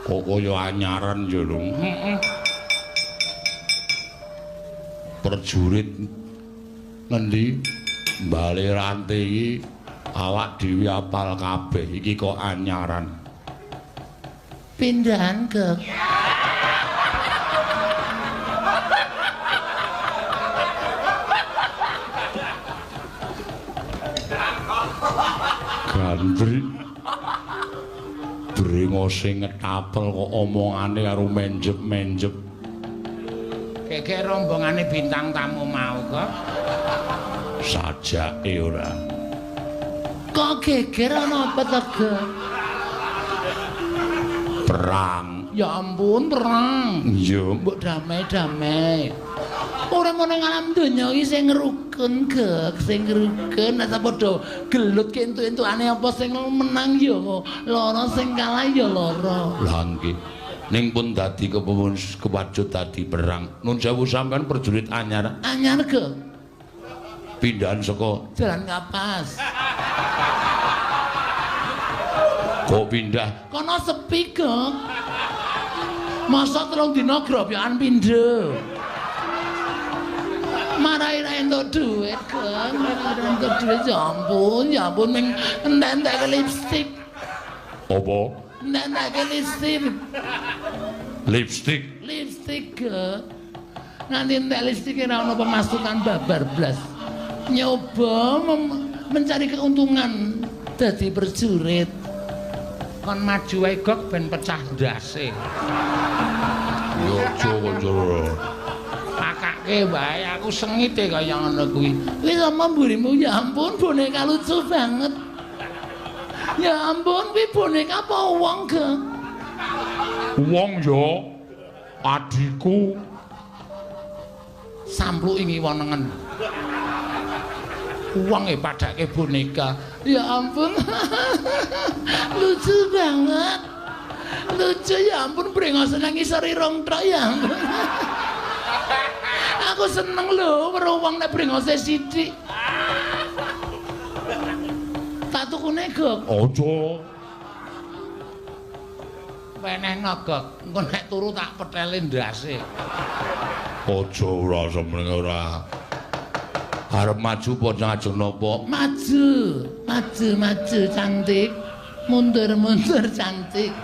Kok kaya anyaran ya lho. Prajurit ngendi bali rantai iki awak dhewe apal kabeh iki kok anyaran. Pindahan ke Gandri brengose ngetapel kok omongane karo menjep-menjep. Keke rombongane bintang tamu mau kok. Sajake ora. Kok geger ana apa to, Perang. Ya ampun, perang. Iya, Mbok damai-damai. Ora ngono ning alam donya iki sing ngrukun, Gek, sing ngrukun nek padha gelut kentuk-entukane apa sing menang ya lara, sing kalah ya lara. lah nggih. Ning pun dadi kewajut dadi perang. Nun sewu sampean prajurit anyar Anyar, Gek. pindahan saka Jalan Kapas. kok pindah. Kono sepi, Gek. Masa 3 dina grobyokan pindho. Marai ra entuk dhuwit, Gek. Marai ra entuk dhuwit, ya ampun ming entek-entek lipstik. Apa? Entek-entek lipstik. Lipstik. Lipstik, Gek. Nanti entek lipstik ora ana pemasukan babar blas. Nyoba mencari keuntungan dadi prajurit. Kon maju wae, Gek, ben pecah ndase. Yo aja Pakake wae aku sengite kaya ngono kuwi. Wis sama mburimu, ya ampun boneka lucu banget. Ya ampun kuwi boneka apa wong, Gek? wong yo adikku Sampluki ngiwonengen. Wong padake boneka. Ya ampun. Lucu banget. Lucu ya ampun brengos nang ngisor irung tok ya ampun. Aku seneng lho weruh wong nek brengose sithik. Tak tukune, Gek. aja Wenehno, Gek. Engko nek turu tak peteli ndase. aja ora semene ora. Arep maju apa ngajeng napa? Maju, maju cantik. Mundur cantik.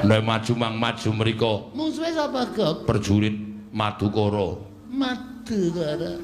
Nek maju mang maju mriko Musuhe sapa, Gek? prajurit Madukara. Madukara.